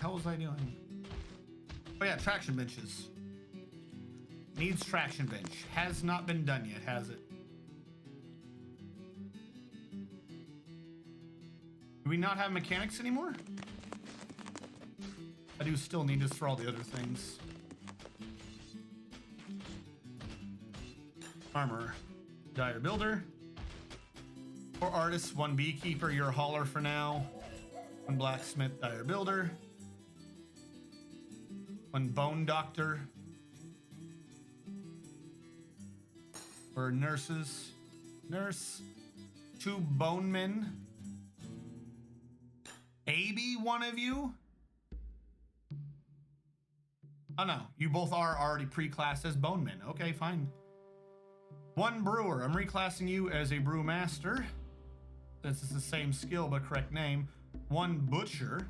How was I doing? Oh yeah, traction benches. Needs traction bench. Has not been done yet, has it? Do we not have mechanics anymore? I do still need this for all the other things. Armor. Dyer builder. 4 artists, 1 beekeeper, you're a hauler for now. 1 blacksmith, dyer builder. 1 bone doctor. For nurses. Nurse. 2 bone men. Maybe one of you? Oh no, you both are already pre-classed as bone men. Okay, fine. 1 brewer. I'm reclassing you as a brewmaster, since it's the same skill but correct name. 1 butcher.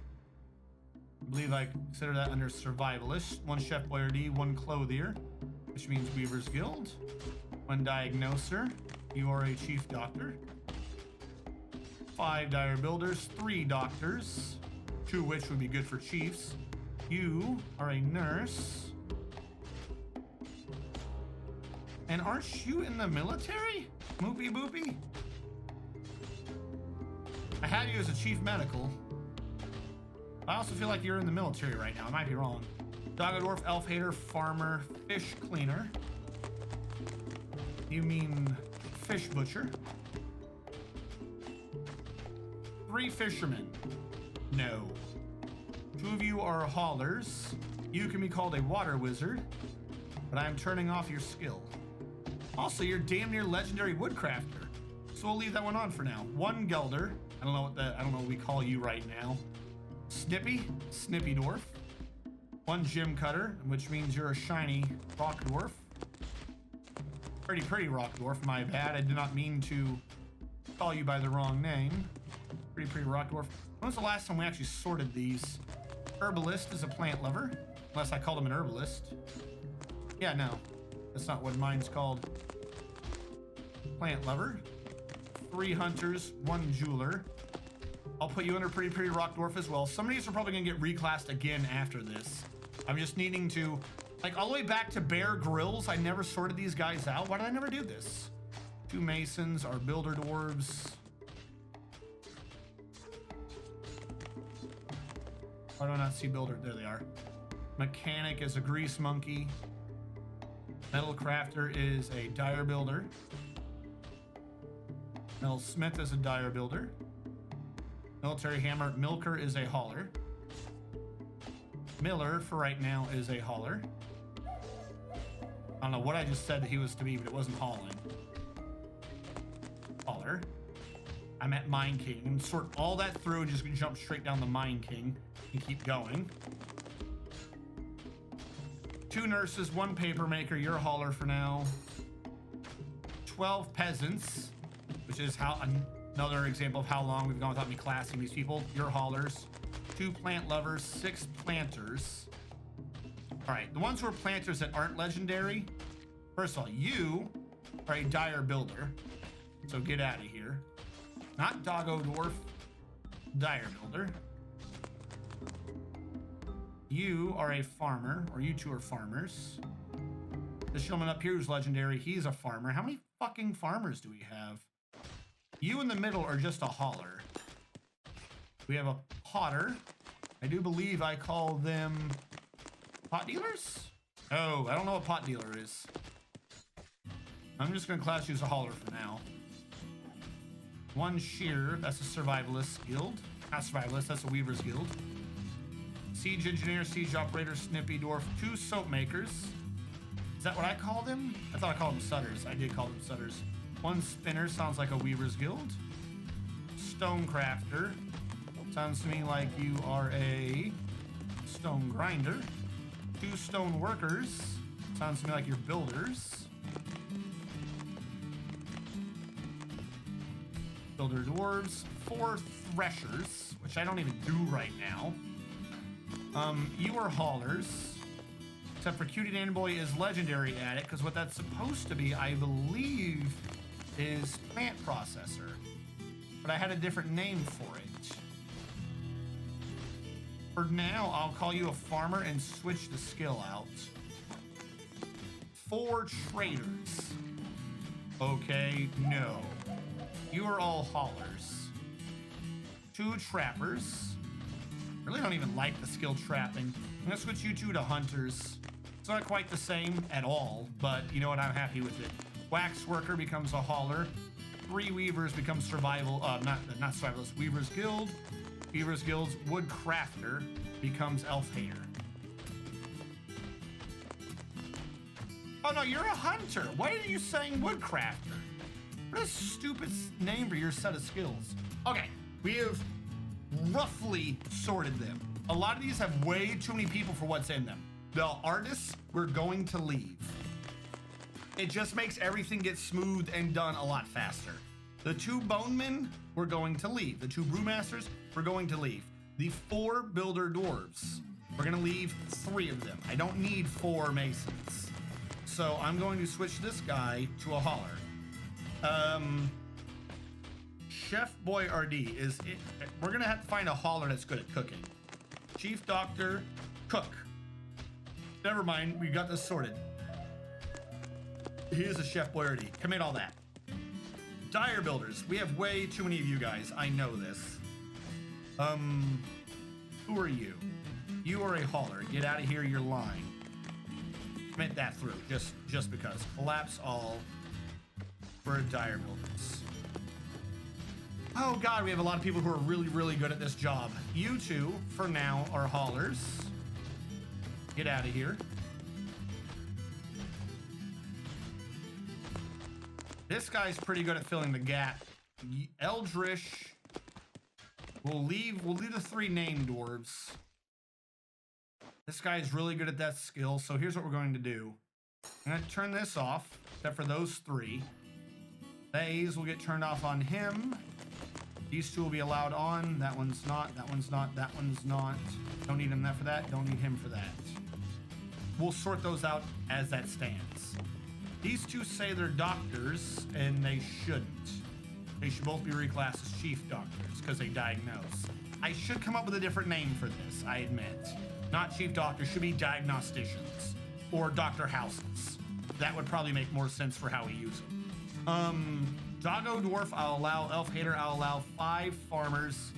I believe I consider that under survivalist. 1 chef boyardee, 1 clothier, which means Weaver's Guild. 1 diagnoser. You are a chief doctor. 5 dyer builders, 3 doctors, 2 which would be good for chiefs. You are a nurse. And aren't you in the military? Moopy boopy? I had you as a chief medical. I also feel like you're in the military right now. I might be wrong. Dog dwarf, elf hater, farmer, fish cleaner. You mean fish butcher? 3 fishermen. No. 2 of you are haulers. You can be called a water wizard, but I'm turning off your skill. Also, you're damn near legendary woodcrafter, so we'll leave that one on for now. 1 gelder. I don't know what we call you right now. Snippy dwarf. 1 gem cutter, which means you're a shiny rock dwarf. Pretty rock dwarf. My bad. I did not mean to call you by the wrong name. Pretty rock dwarf. When was the last time we actually sorted these? Herbalist is a plant lover, unless I called him an herbalist. Yeah, no, that's not what mine's called. Plant lover. 3 hunters, 1 jeweler. I'll put you under pretty rock dwarf as well. Some of these are probably gonna get reclassed again after this. I'm just needing to, like, all the way back to Bear Grylls. I never sorted these guys out. Why did I never do this? 2 masons are builder dwarves. Why do I not see builder? There they are. Mechanic is a grease monkey. Metal crafter is a dyer builder. Metal smith is a dyer builder. Military hammer milker is a hauler. Miller for right now is a hauler. I don't know what I just said that he was to be, but it wasn't hauling. Hauler. I'm at Mine King and sort all that through and just gonna jump straight down the Mine King and keep going. 2 nurses, 1 paper maker. You're a hauler for now. 12 peasants, which is how another example of how long we've gone without me classing these people. You're haulers. 2 plant lovers, 6 planters. All right, the ones who are planters that aren't legendary. First of all, you are a dyer builder, so get out of here. Not doggo dwarf, dyer builder. You are a farmer, or you 2 are farmers. This gentleman up here who's legendary, he's a farmer. How many fucking farmers do we have? You in the middle are just a hauler. We have a potter. I do believe I call them pot dealers? Oh, I don't know what pot dealer is. I'm just gonna class you as a hauler for now. 1 shearer, that's a survivalist guild. Not survivalist, that's a weaver's guild. Siege engineer, siege operator, snippy dwarf, 2 soap makers. Is that what I call them? I thought I called them sutters. I did call them sutters. 1 spinner, sounds like a weaver's guild. Stone crafter. Sounds to me like you are a stone grinder. 2 stone workers. Sounds to me like you're builders. Builder dwarves. 4 threshers, which I don't even do right now. You are haulers. Except for Cutie Dan Boy is legendary at it, because what that's supposed to be, I believe, is plant processor. But I had a different name for it. For now, I'll call you a farmer and switch the skill out. 4 traders. Okay, no. You are all haulers. 2 trappers. Really don't even like the skill trapping. I'm gonna switch you 2 to hunters. It's not quite the same at all, but you know what? I'm happy with it. Wax worker becomes a hauler. 3 weavers become survival. Not survivalist. Weavers guild. Weavers guild's wood crafter becomes elf hater. Oh no, you're a hunter. Why are you saying woodcrafter? What a stupid name for your set of skills. Okay, we have roughly sorted them. A lot of these have way too many people for what's in them. The artists, we're going to leave. It just makes everything get smooth and done a lot faster. The 2 bonemen, we're going to leave. The 2 brewmasters, we're going to leave. The 4 builder dwarves, we're gonna leave 3 of them. I don't need 4 masons. So I'm going to switch this guy to a hauler. Chef Boyardee is it. We're gonna have to find a hauler that's good at cooking. Chief Doctor, cook. Never mind, we got this sorted. He is a Chef Boyardee. Commit all that. Dyer builders. We have way too many of you guys. I know this. Who are you? You are a hauler. Get out of here. You're lying. Commit that through. Just because. Collapse all for Dyer builders. Oh God, we have a lot of people who are really, really good at this job. You 2, for now, are haulers. Get out of here. This guy's pretty good at filling the gap. Eldritch. We'll leave the 3 named dwarves. This guy's really good at that skill, so here's what we're going to do. I'm gonna turn this off, except for those 3. These will get turned off on him. These 2 will be allowed on. That one's not, that one's not, that one's not. Don't need him for that, don't need him for that. We'll sort those out as that stands. These 2 say they're doctors, and they shouldn't. They should both be reclassed as chief doctors, because they diagnose. I should come up with a different name for this, I admit. Not chief doctors, should be diagnosticians. Or doctor houses. That would probably make more sense for how we use them. Doggo Dwarf, I'll allow. Elf Hater, I'll allow. 5 farmers.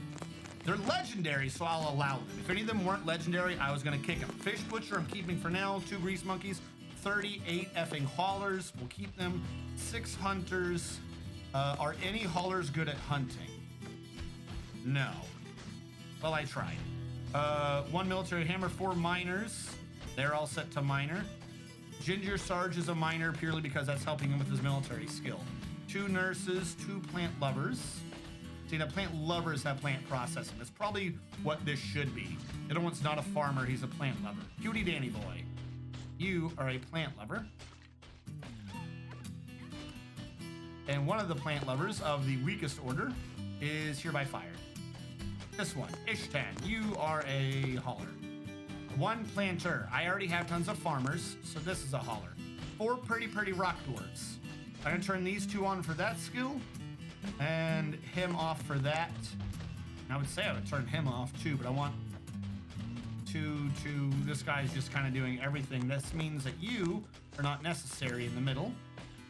They're legendary, so I'll allow them. If any of them weren't legendary, I was gonna kick them. Fish Butcher, I'm keeping for now. 2 Grease Monkeys. 38 effing haulers. We'll keep them. 6 hunters. Are any haulers good at hunting? No. Well, I tried. 1 military hammer, 4 miners. They're all set to miner. Ginger Sarge is a miner purely because that's helping him with his military skill. 2 nurses, 2 plant lovers. See, the plant lovers have plant processing. That's probably what this should be. The other one's not a farmer, he's a plant lover. Cutie Danny Boy. You are a plant lover. And one of the plant lovers of the weakest order is hereby fired. This one, Ishtan, you are a hauler. 1 planter. I already have tons of farmers, so this is a hauler. 4 pretty rock dwarves. I'm gonna turn these 2 on for that skill, and him off for that. I would say I would turn him off too, but I want to this guy's just kind of doing everything. This means that you are not necessary in the middle.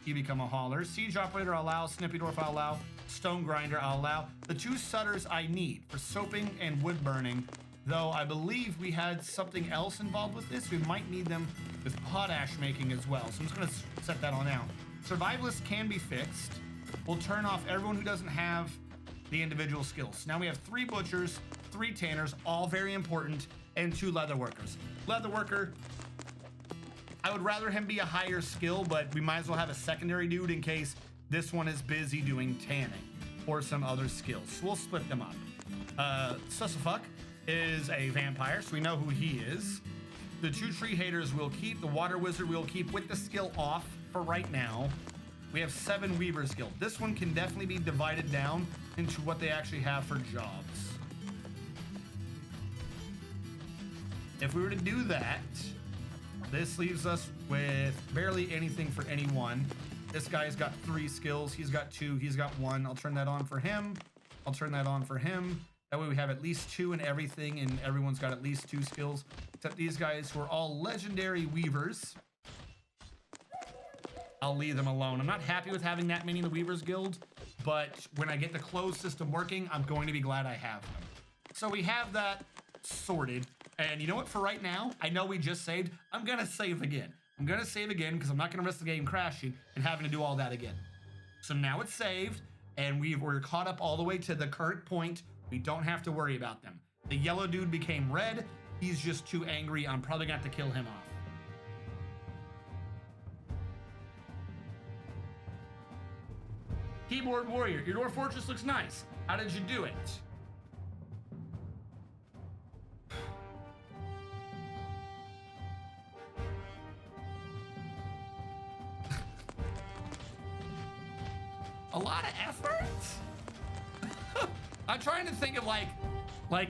You become a hauler. Siege Operator, I'll allow. Snippy Dwarf, I'll allow. Stone Grinder, I'll allow. The 2 Sutters I need for soaping and wood burning, though I believe we had something else involved with this. We might need them with potash making as well, so I'm just gonna set that on out. Survivalists can be fixed. We'll turn off everyone who doesn't have the individual skills. Now we have 3 butchers, 3 tanners, all very important, and 2 leather workers. Leather worker, I would rather him be a higher skill, but we might as well have a secondary dude in case this one is busy doing tanning or some other skills. So we'll split them up. Sussafuck is a vampire, so we know who he is. The 2 tree haters we'll keep. The water wizard we'll keep with the skill off for right now. We have 7 weavers guild. This one can definitely be divided down into what they actually have for jobs. If we were to do that, this leaves us with barely anything for anyone. This guy's got 3 skills. He's got 2. He's got 1. I'll turn that on for him. I'll turn that on for him. That way we have at least 2 in everything, and everyone's got at least 2 skills, except these guys who are all legendary weavers. I'll leave them alone. I'm not happy with having that many in the Weavers Guild, but when I get the closed system working, I'm going to be glad I have them. So we have that sorted. And you know what? For right now, I know we just saved. I'm going to save again. I'm going to save again because I'm not going to risk the game crashing and having to do all that again. So now it's saved, and we're caught up all the way to the current point. We don't have to worry about them. The yellow dude became red. He's just too angry. I'm probably going to have to kill him off. Keyboard warrior, your dwarf fortress looks nice. How did you do it? A lot of effort? I'm trying to think of like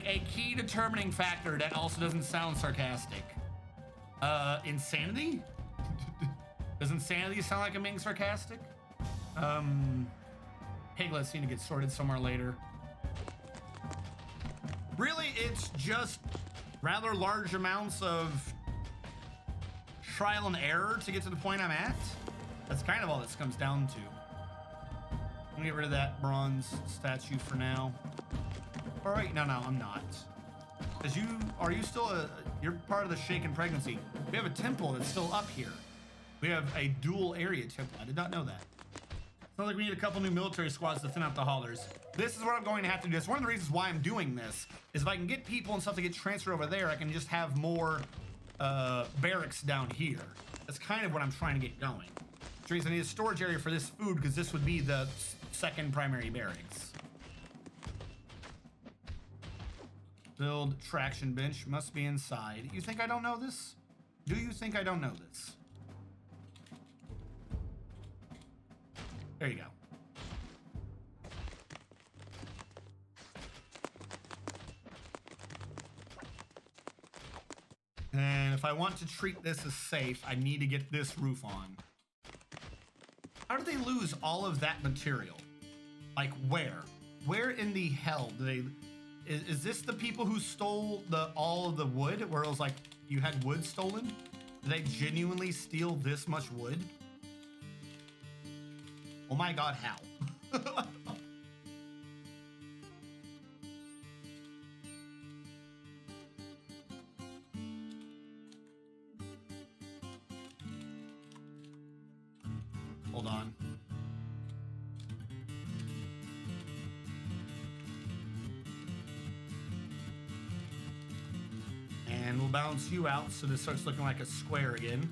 a key determining factor that also doesn't sound sarcastic. Insanity? Does insanity sound like I'm being sarcastic? Piglets need to get sorted somewhere later. Really, it's just rather large amounts of trial and error to get to the point I'm at. That's kind of all this comes down to. I'm gonna get rid of that bronze statue for now. All right, no, I'm not. Cause are you still you're part of the shaken pregnancy. We have a temple that's still up here. We have a dual area temple. I did not know that. Sounds like we need a couple new military squads to thin out the haulers. This is what I'm going to have to do. It's one of the reasons why I'm doing this, is if I can get people and stuff to get transferred over there, I can just have more barracks down here. That's kind of what I'm trying to get going. Which means I need a storage area for this food, because this would be the second primary barracks. Build traction bench, must be inside. You think I don't know this? Do you think I don't know this? There you go. And if I want to treat this as safe, I need to get this roof on. How did they lose all of that material? Like where? Where in the hell do they... Is this the people who stole all of the wood? Where it was like, you had wood stolen? Did they genuinely steal this much wood? Oh my god, how? Hold on. And we'll balance you out so this starts looking like a square again.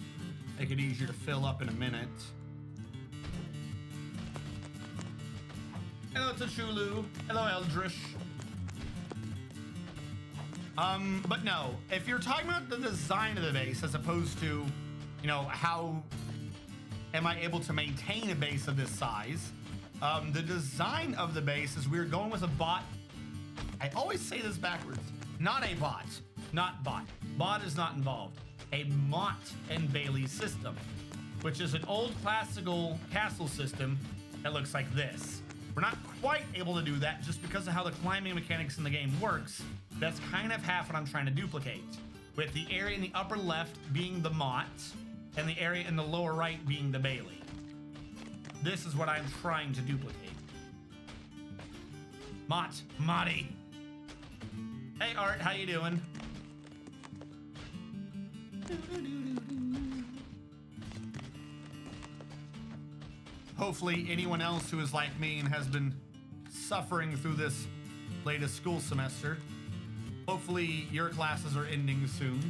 Make it easier to fill up in a minute. Hello, Tachulu. Hello, Eldrish. But no, if you're talking about the design of the base as opposed to, you know, how am I able to maintain a base of this size? The design of the base is we're going with a bot. I always say this backwards. Not a bot. Not bot. Bot is not involved. A Mott and Bailey system, which is an old classical castle system that looks like this. We're not quite able to do that just because of how the climbing mechanics in the game works. That's kind of half what I'm trying to duplicate, with the area in the upper left being the Mott and the area in the lower right being the Bailey. This is what I'm trying to duplicate. Motty. Hey Art, how you doing? Hopefully anyone else who is like me and has been suffering through this latest school semester, hopefully your classes are ending soon.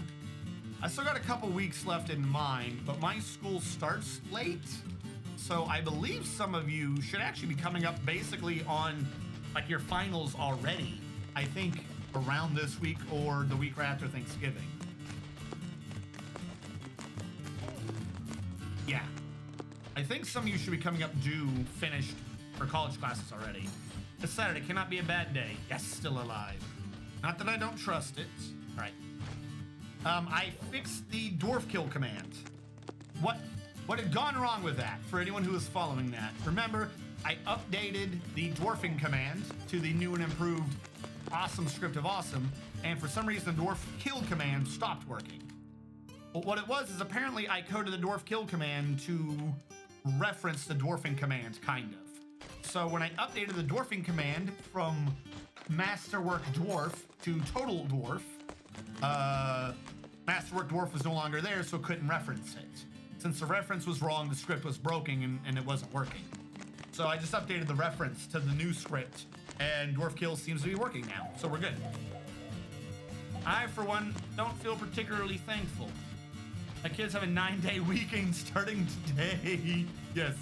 I still got a couple weeks left in mine, but my school starts late. So I believe some of you should actually be coming up basically on like your finals already. I think around this week or the week right after Thanksgiving. Yeah. I think some of you should be coming up due finished for college classes already. This Saturday cannot be a bad day. Yes, still alive. Not that I don't trust it. All right. I fixed the dwarf kill command. What had gone wrong with that, for anyone who is following that? Remember, I updated the dwarfing command to the new and improved awesome script of awesome, and for some reason the dwarf kill command stopped working. But what it was is apparently I coded the dwarf kill command to reference the dwarfing command, kind of. So when I updated the dwarfing command from Masterwork Dwarf to Total Dwarf, Masterwork Dwarf was no longer there, so it couldn't reference it. Since the reference was wrong, the script was broken and it wasn't working. So I just updated the reference to the new script, and Dwarf Kill seems to be working now, so we're good. I, for one, don't feel particularly thankful. My kids have a 9-day weekend starting today. Yes.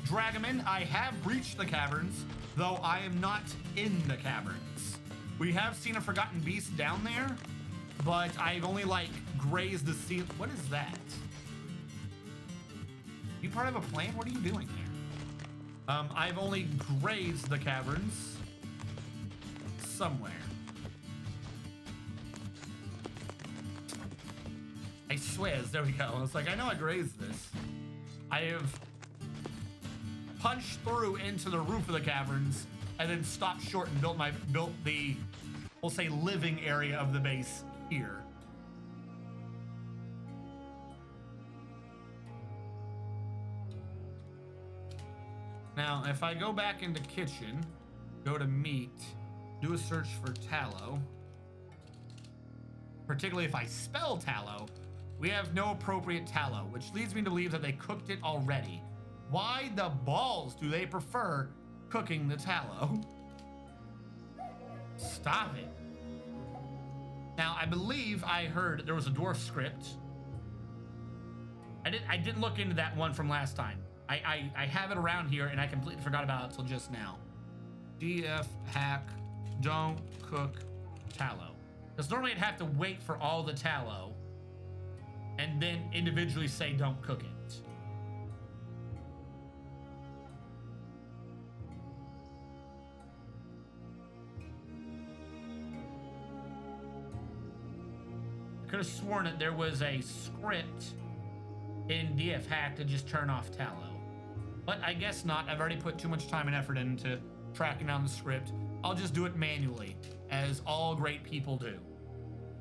Dragaman, I have breached the caverns, though I am not in the caverns. We have seen a forgotten beast down there, but I've only, like, grazed the sea. What is that? You part of a plan? What are you doing there? I've only grazed the caverns somewhere. I swear, there we go. It's like, I know I grazed this. I have punched through into the roof of the caverns and then stopped short and built the, we'll say, living area of the base here. Now, if I go back into kitchen, go to meat, do a search for tallow, particularly if I spell tallow, we have no appropriate tallow, which leads me to believe that they cooked it already. Why the balls do they prefer cooking the tallow? Stop it. Now, I believe I heard there was a dwarf script. I didn't look into that one from last time. I have it around here and I completely forgot about it till just now. DF hack, don't cook tallow. Because normally I'd have to wait for all the tallow and then individually say don't cook it. I could have sworn that there was a script in DF hack to just turn off tallow. But I guess not. I've already put too much time and effort into tracking down the script. I'll just do it manually, as all great people do.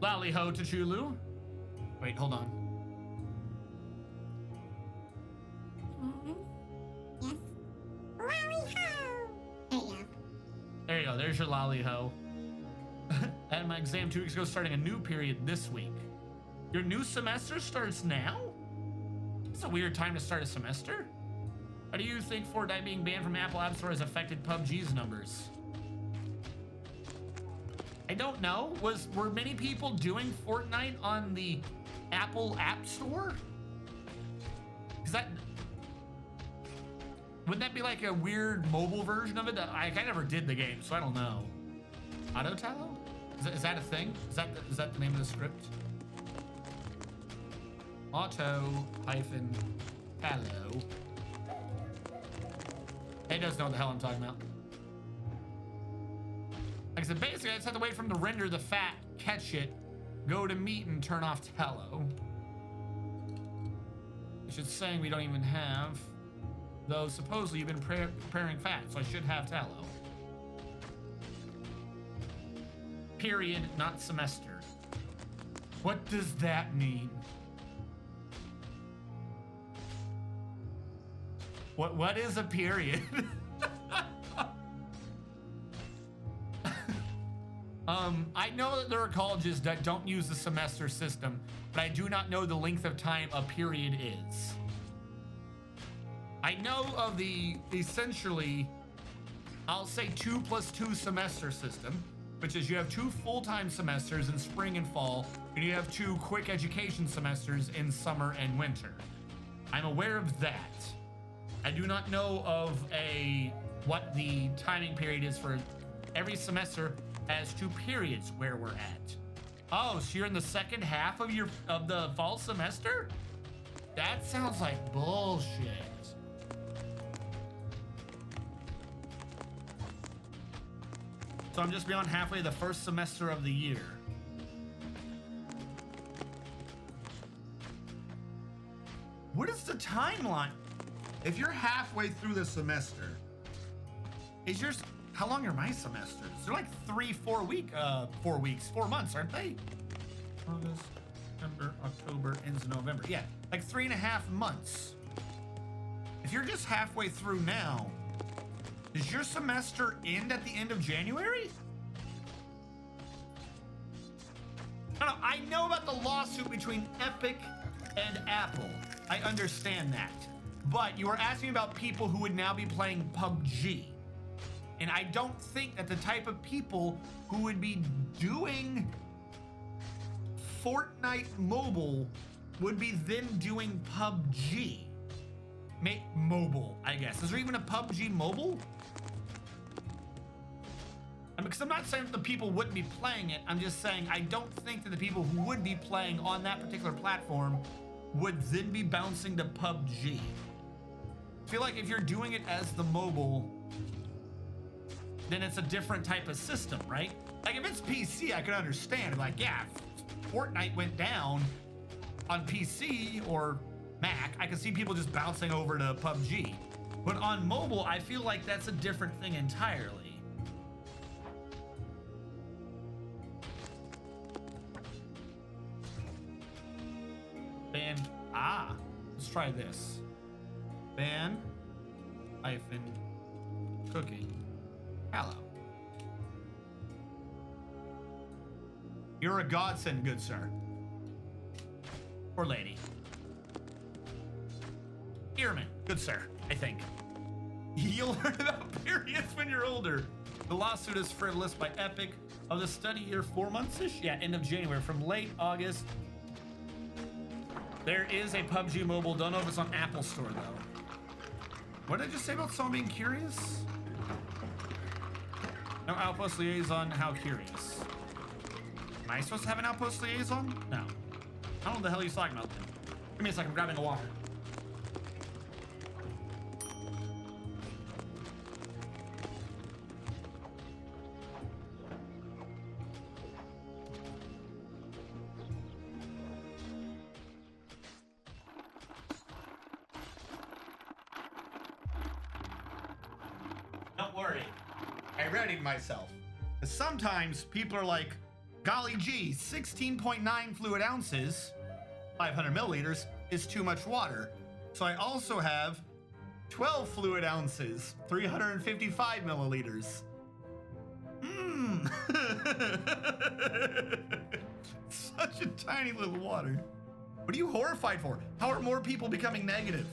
Lally ho to Chulu. Wait, hold on. Yes. Lally ho. There you go. There you go. There's your lolly ho. I had my exam 2 weeks ago, starting a new period this week. Your new semester starts now? It's a weird time to start a semester. How do you think Fortnite being banned from Apple App Store has affected PUBG's numbers? I don't know. Were many people doing Fortnite on the Apple App Store? Is that... Wouldn't that be like a weird mobile version of it? I never did the game, so I don't know. Auto tallow? Is that a thing? Is that the name of the script? Auto hyphen tallow. It doesn't know what the hell I'm talking about. Like I said, basically I just have to wait for him to render the fat, catch it, go to meat and turn off tallow. Which it's saying we don't even have, though supposedly you've been preparing fat, so I should have tallow. Period, not semester. What does that mean? What is a period? I know that there are colleges that don't use the semester system, but I do not know the length of time a period is. I know of the essentially, I'll say 2+2 semester system, which is you have 2 full-time semesters in spring and fall, and you have 2 quick education semesters in summer and winter. I'm aware of that. I do not know of what the timing period is for every semester as to periods where we're at. Oh, so you're in the second half of the fall semester? That sounds like bullshit. So I'm just beyond halfway the first semester of the year. What is the timeline? If you're halfway through the semester, is your How long are my semesters? They're like 4 months, aren't they? August, September, October, ends in November. Yeah, like 3.5 months. If you're just halfway through now, does your semester end at the end of January? No, I know about the lawsuit between Epic and Apple. I understand that. But you were asking about people who would now be playing PUBG. And I don't think that the type of people who would be doing Fortnite Mobile would be then doing PUBG. Mobile, I guess. Is there even a PUBG Mobile? Because I'm not saying that the people wouldn't be playing it. I'm just saying I don't think that the people who would be playing on that particular platform would then be bouncing to PUBG. I feel like if you're doing it as the mobile, then it's a different type of system, right? Like if it's PC, I could understand. Like, yeah, if Fortnite went down on PC or Mac, I could see people just bouncing over to PUBG. But on mobile, I feel like that's a different thing entirely. Ban, let's try this. Ban hyphen cooking. Hello. You're a godsend, good sir. Or lady. Earman, good sir, I think. You'll learn about periods when you're older. The lawsuit is frivolous by Epic of the study year 4 months-ish? Yeah, end of January. From late August. There is a PUBG Mobile. Don't know if it's on Apple Store, though. What did I just say about someone being curious? No Outpost Liaison, how curious. Am I supposed to have an Outpost Liaison? No. I don't know what the hell he's talking about then. Give me a second, I'm grabbing the water. Don't worry, I readied myself. Sometimes people are like, golly gee, 16.9 fluid ounces, 500 milliliters, is too much water. So I also have 12 fluid ounces, 355 milliliters. Such a tiny little water. What are you horrified for? How are more people becoming negative?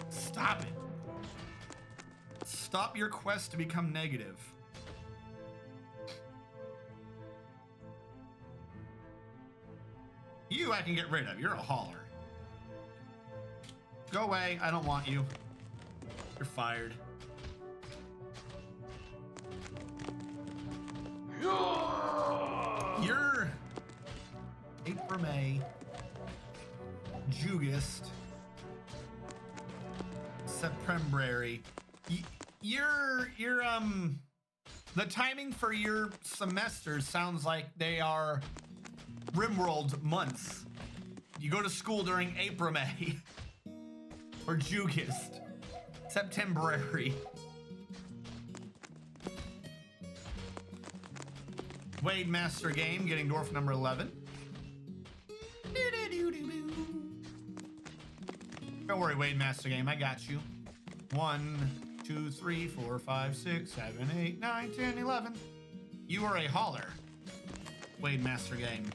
Stop it. Stop your quest to become negative. You I can get rid of. You're a hauler. Go away. I don't want you. You're fired. You're April, May, Jugist, September. You're the timing for your semesters sounds like they are Rimworld months. You go to school during April, May, or Jugist, September. Wade Master Game getting Dwarf number 11. Don't worry, Wade Master Game, I got you. 1, 2, 3, 4, 5, 6, 7, 8, 9, 10, 11. You are a hauler, Wade Master Game.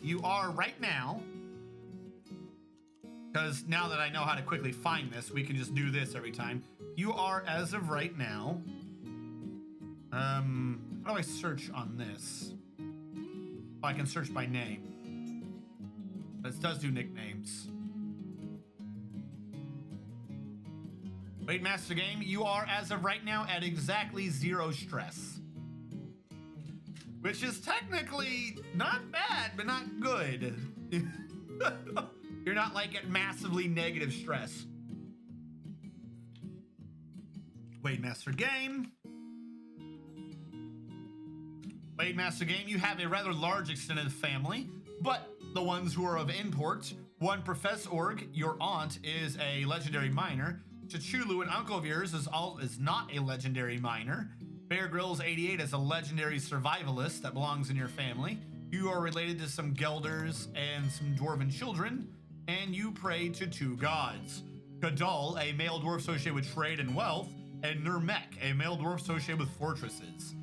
You are right now, because now that I know how to quickly find this, we can just do this every time. You are, as of right now, how do I search on this? Oh, I can search by name. This does do nicknames. Wade Master Game, you are, as of right now, at exactly 0 stress. Which is technically not bad, but not good. You're not like at massively negative stress. Wade Master Game. Wade Master Game, you have a rather large extended family, but the ones who are of import One Professor Org, your aunt, is a legendary miner. Chichulu, an uncle of yours, is not a legendary miner. Bear Grylls 88 is a legendary survivalist that belongs in your family. You are related to some Gelders and some dwarven children, and you pray to 2 gods. Gadal, a male dwarf associated with trade and wealth, and Nurmek, a male dwarf associated with fortresses.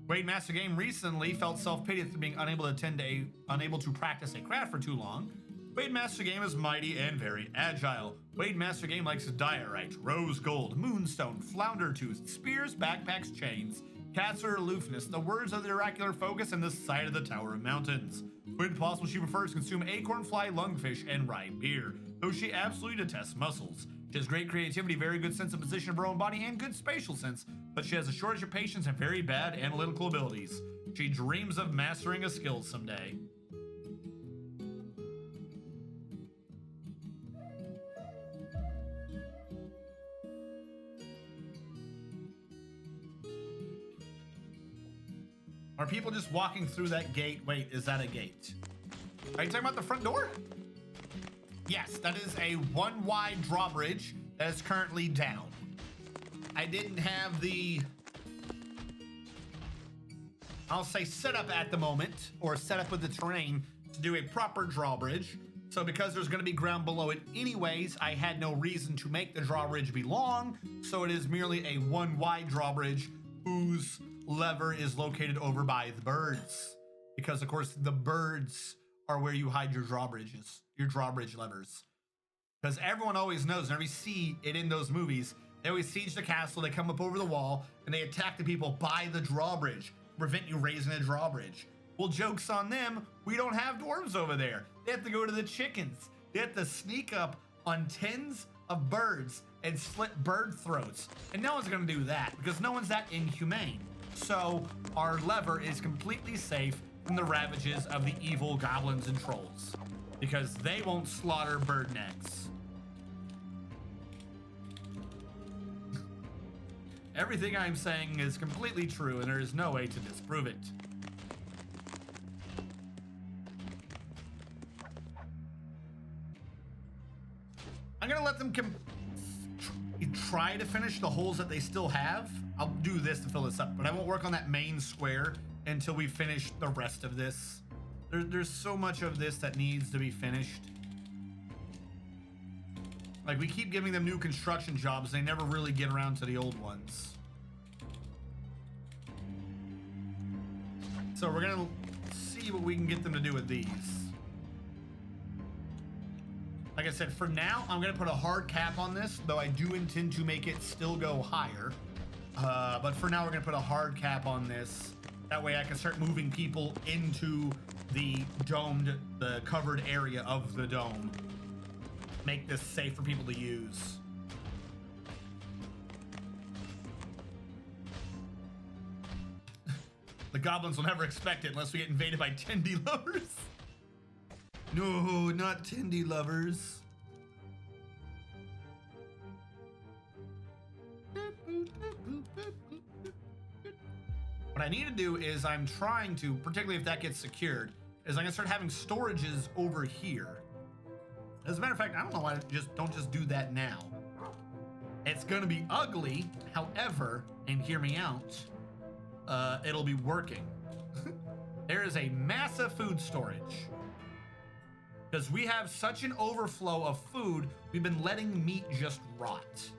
Wade Master Game recently felt self-pity after being unable to practice a craft for too long. Wade Master Game is mighty and very agile. Wade Master Game likes diorite, rose gold, moonstone, flounder tooth, spears, backpacks, chains, cats or aloofness, the words of the oracular focus, and the sight of the Tower of Mountains. When possible, she prefers to consume acorn fly, lungfish, and rye beer, though she absolutely detests mussels. She has great creativity, very good sense of position of her own body, and good spatial sense, but she has a shortage of patience and very bad analytical abilities. She dreams of mastering a skill someday. Are people just walking through that gate? Wait, is that a gate? Are you talking about the front door? Yes, that is a 1 wide drawbridge that is currently down. I didn't have the, I'll say, setup at the moment, or setup with the terrain to do a proper drawbridge. So because there's going to be ground below it anyways, I had no reason to make the drawbridge be long. So it is merely a 1 wide drawbridge whose lever is located over by the birds, because of course the birds are where you hide your drawbridges, your drawbridge levers. Because everyone always knows, whenever you see it in those movies, they always siege the castle, they come up over the wall, and they attack the people by the drawbridge to prevent you raising a drawbridge. Well, joke's on them, we don't have dwarves over there. They have to go to the chickens. They have to sneak up on tens of birds and slit bird throats. And no one's gonna do that, because no one's that inhumane. So our lever is completely safe from the ravages of the evil goblins and trolls, because they won't slaughter bird necks. Everything I'm saying is completely true, and there is no way to disprove it. I'm gonna let them try to finish the holes that they still have. I'll do this to fill this up, but I won't work on that main square until we finish the rest of this. There's so much of this that needs to be finished. Like, we keep giving them new construction jobs, they never really get around to the old ones. So we're gonna see what we can get them to do with these. Like I said, for now, I'm gonna put a hard cap on this, though I do intend to make it still go higher. But for now, we're gonna put a hard cap on this. That way I can start moving people into the domed, the covered area of the dome. Make this safe for people to use. The goblins will never expect it unless we get invaded by Tendy lovers. No, not Tendy lovers. What I need to do is I'm trying to, particularly if that gets secured, is I'm gonna start having storages over here. As a matter of fact, I don't know why I don't just do that now. It's gonna be ugly, however, and hear me out, it'll be working. There is a massive food storage. Because we have such an overflow of food, we've been letting meat just rot.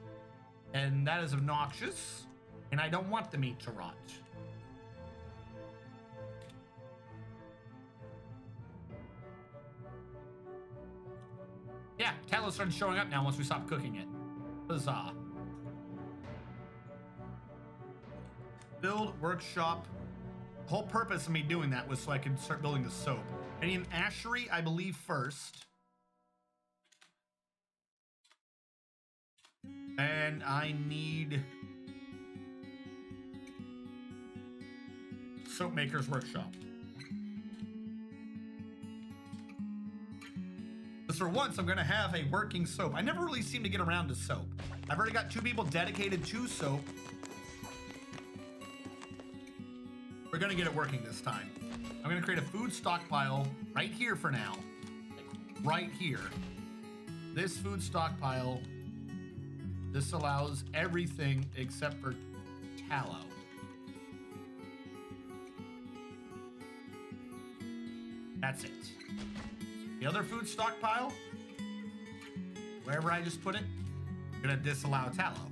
And that is obnoxious, and I don't want the meat to rot. Yeah, talent started showing up now once we stopped cooking it. Huzzah. Build workshop. The whole purpose of me doing that was so I could start building the soap. I need an ashery, I believe, first. And I need soap maker's workshop. Because for once, I'm gonna have a working soap. I never really seem to get around to soap. I've already got 2 people dedicated to soap. We're gonna get it working this time. I'm gonna create a food stockpile right here for now. right here. This food stockpile, this allows everything except for tallow. That's it. The other food stockpile, wherever I just put it, I'm gonna disallow tallow.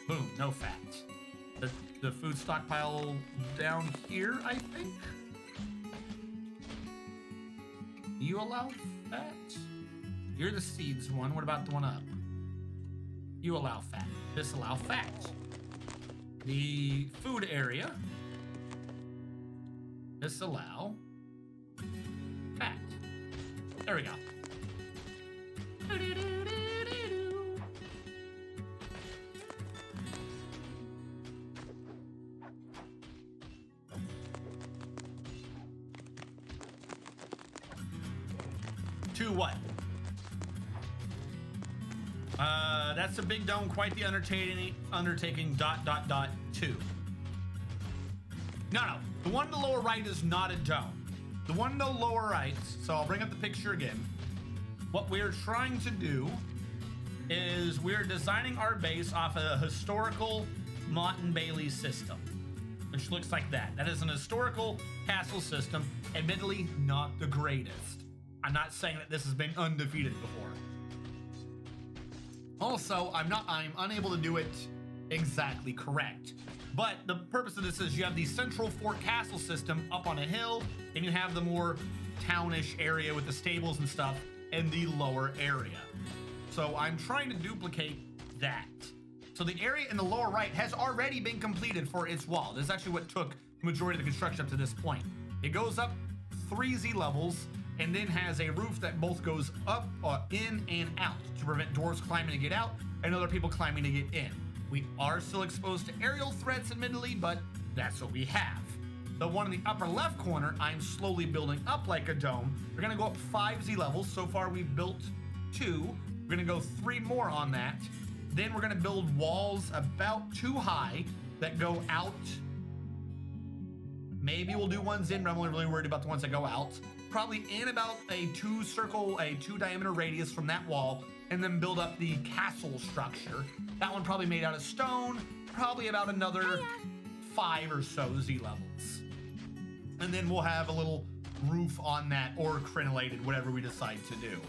Boom, no fat. The food stockpile down here, I think. You allow fat? You're the seeds one. What about the one up? You allow fat. Disallow fat. The food area. Disallow fat. There we go. To what? That's a big dome, quite the undertaking, ... 2. No, the one in the lower right is not a dome. The one in the lower right, so I'll bring up the picture again. What we're trying to do is we're designing our base off a historical Mott and Bailey system, which looks like that. That is an historical castle system, admittedly not the greatest. I'm not saying that this has been undefeated before. Also, I'm unable to do it exactly correct. But the purpose of this is you have the central fort castle system up on a hill, and you have the more townish area with the stables and stuff in the lower area. So I'm trying to duplicate that. So the area in the lower right has already been completed for its wall. This is actually what took the majority of the construction up to this point. It goes up 3 Z levels, and then has a roof that both goes up, in, and out to prevent dwarves climbing to get out and other people climbing to get in. We are still exposed to aerial threats, admittedly, but that's what we have. The one in the upper left corner, I'm slowly building up like a dome. We're gonna go up 5 Z levels. So far, we've built 2. We're gonna go 3 more on that. Then we're gonna build walls about 2 high that go out. Maybe we'll do ones in, but I'm only really worried about the ones that go out. Probably in about a 2 diameter radius from that wall, and then build up the castle structure. That one probably made out of stone, probably about another 5 or so Z levels. And then we'll have a little roof on that, or crenellated, whatever we decide to do.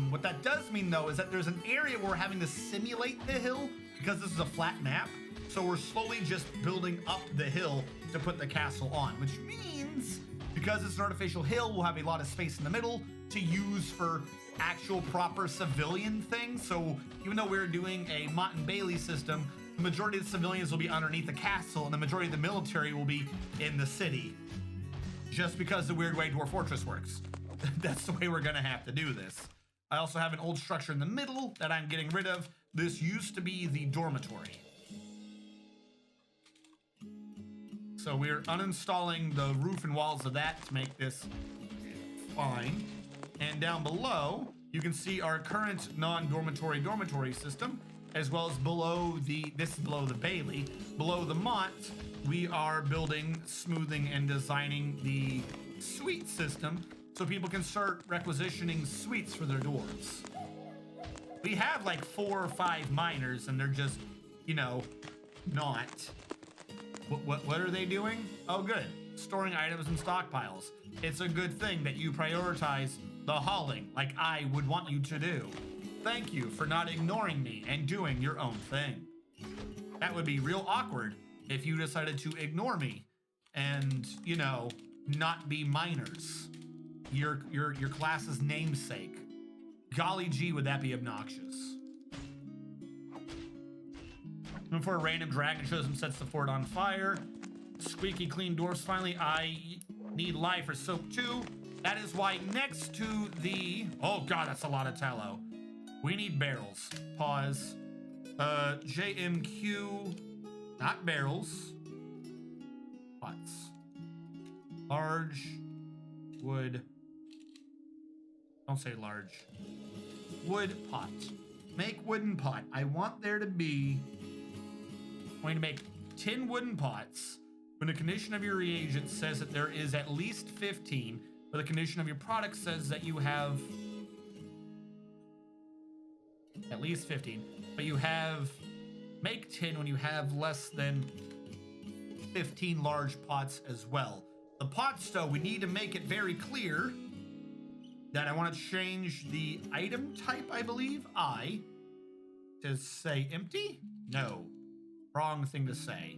What that does mean though is that there's an area where we're having to simulate the hill because this is a flat map. So we're slowly just building up the hill to put the castle on, which means because it's an artificial hill, we'll have a lot of space in the middle to use for actual proper civilian things. So even though we're doing a Mott and Bailey system, the majority of the civilians will be underneath the castle and the majority of the military will be in the city. Just because the weird way Dwarf Fortress works. That's the way we're gonna have to do this. I also have an old structure in the middle that I'm getting rid of. This used to be the dormitory. So we're uninstalling the roof and walls of that to make this fine. And down below, you can see our current non-dormitory dormitory system, as well as below this is below the Bailey. Below the Mott, we are building, smoothing, and designing the suite system so people can start requisitioning suites for their dwarves. We have like 4 or 5 miners, and they're just, you know, not. What are they doing? Oh, good. Storing items in stockpiles. It's a good thing that you prioritize the hauling like I would want you to do. Thank you for not ignoring me and doing your own thing. That would be real awkward if you decided to ignore me and, you know, not be miners. Your class's namesake. Golly gee, would that be obnoxious. And for a random dragon shows and sets the fort on fire. Squeaky clean dwarfs finally. I need life or soap too. That is why next to the... Oh god, that's a lot of tallow. We need barrels. Pause. JMQ... Not barrels. Pots. Large. Wood. Don't say large. Wood pot. Make wooden pot. I want there to be... I'm going to make 10 wooden pots. When the condition of your reagent says that there is at least 15, but the condition of your product says that you have at least 15, but you have make 10 when you have less than 15 large pots as well. The pots, though, we need to make it very clear that I want to change the item type, I believe, to say empty? No. Wrong thing to say.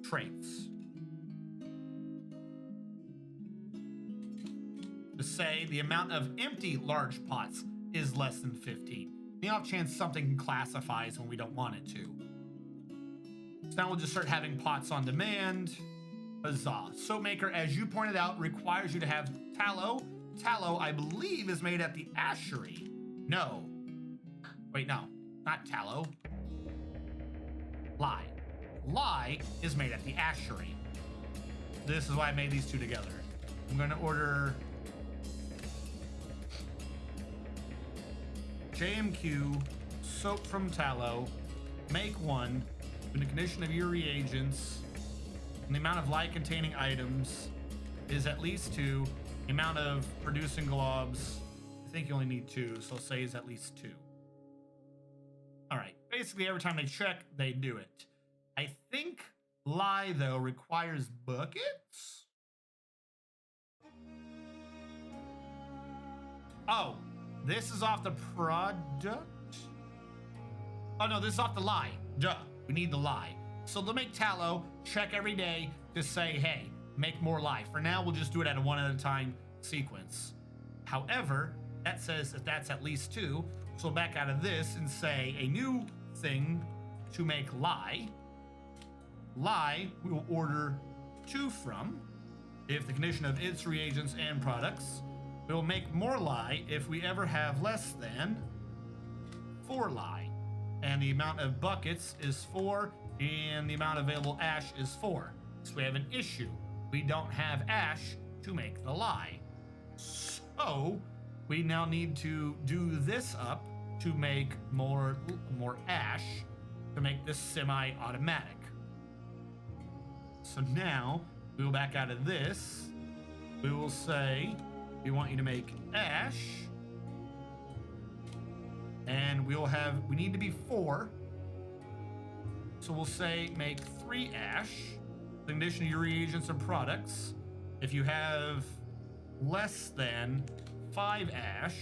Traits. To say the amount of empty large pots is less than 15. The off chance something classifies when we don't want it to. So now we'll just start having pots on demand. Huzzah. Soap maker, as you pointed out, requires you to have tallow. Tallow, I believe, is made at the ashery. No. Wait, no. Not tallow. Lye. Lye is made at the ashery. This is why I made these two together. I'm going to order JMQ, soap from tallow, make 1, in the condition of your reagents, and the amount of lye containing items is at least 2. The amount of producing globs, I think you only need 2, so say is at least 2. All right, basically every time they check, they do it. I think lye, though, requires buckets. Oh, this is off the product? Oh, no, this is off the lye. Duh, we need the lye. So they'll make tallow, check every day to say, hey, make more lye. For now, we'll just do it at a one at a time sequence. However, that says that that's at least 2. So we'll back out of this and say a new thing to make lye. Lye, we will order 2 from if the condition of its reagents and products. We'll make more lye if we ever have less than 4 lye. And the amount of buckets is 4, and the amount of available ash is 4. So we have an issue. We don't have ash to make the lye. So we now need to do this up to make more ash to make this semi-automatic. So now we will back out of this. We will say we want you to make ash, and we need to be 4. So we'll say make 3 ash. The condition of your reagents and products. If you have less than 5 ash,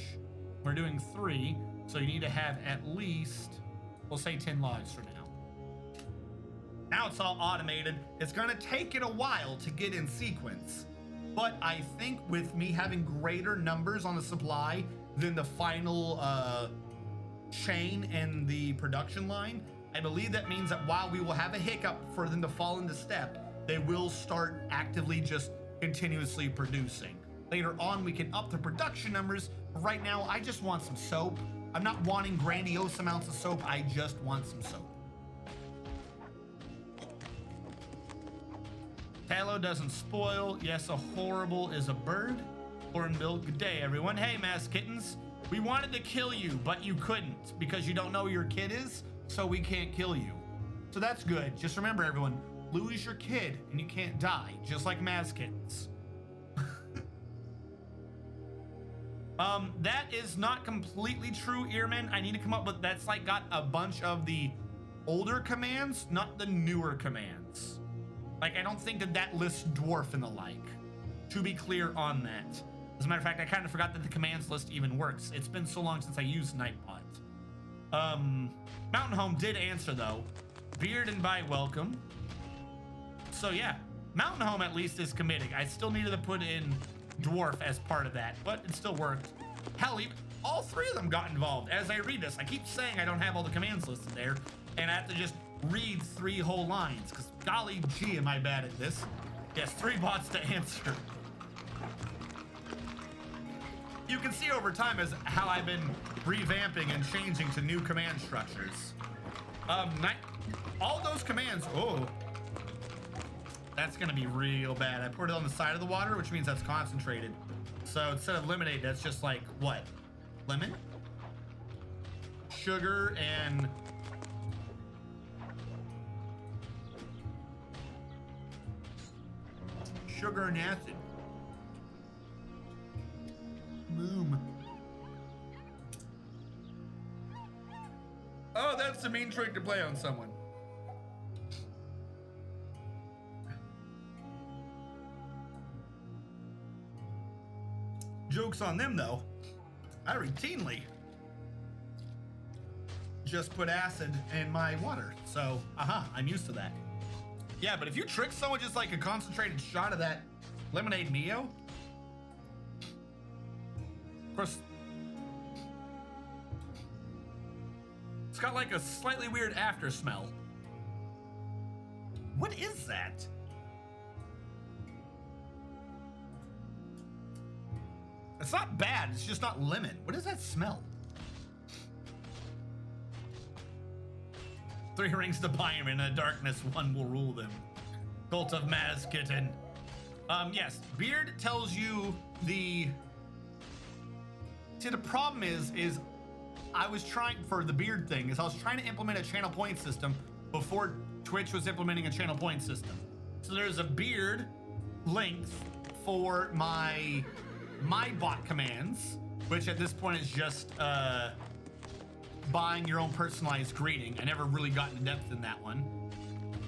we're doing 3. So you need to have at least, we'll say 10 logs for now. Now it's all automated. It's gonna take it a while to get in sequence. But I think with me having greater numbers on the supply than the final chain and the production line, I believe that means that while we will have a hiccup for them to fall into step, they will start actively just continuously producing. Later on, we can up the production numbers. But right now, I just want some soap. I'm not wanting grandiose amounts of soap. I just want some soap. Tallow doesn't spoil. Yes, a horrible is a bird. Hornbill, good day, everyone. Hey, Mass Kittens. We wanted to kill you, but you couldn't because you don't know who your kid is, so we can't kill you. So that's good. Just remember, everyone, lose your kid and you can't die, just like Mass Kittens. That is not completely true, Earman. I need to come up with, that's like got a bunch of the older commands, not the newer commands. Like, I don't think that lists Dwarf and the like, to be clear on that. As a matter of fact, I kind of forgot that the commands list even works. It's been so long since I used Nightbot. Mountain Home did answer, though. Beard and by welcome. So, yeah. Mountain Home, at least, is committing. I still needed to put in Dwarf as part of that, but it still worked. Hell, even all 3 of them got involved. As I read this, I keep saying I don't have all the commands listed there, and I have to just read 3 whole lines, because golly gee, am I bad at this. Yes, 3 bots to answer. You can see over time as how I've been revamping and changing to new command structures. All those commands, oh, that's gonna be real bad. I poured it on the side of the water, which means that's concentrated. So instead of lemonade, that's just like, what? Lemon? Sugar and sugar and acid. Boom. Oh, that's a mean trick to play on someone. Joke's on them, though. I routinely just put acid in my water. So, I'm used to that. Yeah, but if you trick someone just like a concentrated shot of that lemonade Mio, of course, it's got like a slightly weird after smell. What is that? It's not bad, it's just not lemon. What does that smell? 3 rings to Pyre, in the darkness, 1 will rule them. Cult of Maz Kitten. Yes, Beard tells you the... See, the problem is I was trying, for the Beard thing, is I was trying to implement a channel point system before Twitch was implementing a channel point system. So there's a Beard length for my bot commands, which at this point is just buying your own personalized greeting. I never really got into depth in that one.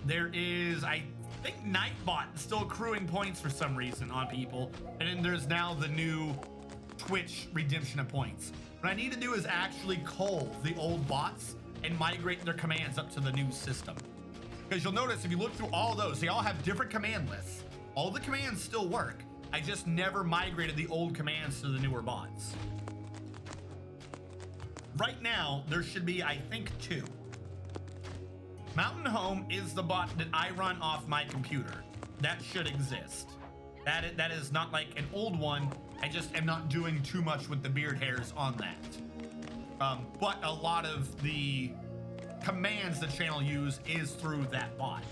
There is, I think, Nightbot still accruing points for some reason on people, and then there's now the new Twitch redemption of points. What I need to do is actually cull the old bots and migrate their commands up to the new system. Because you'll notice if you look through all those, they all have different command lists. All the commands still work. I just never migrated the old commands to the newer bots. Right now, there should be, I think, 2. Mountain Home is the bot that I run off my computer. That should exist. That is not like an old one. I just am not doing too much with the beard hairs on that. But a lot of the commands the channel use is through that bot.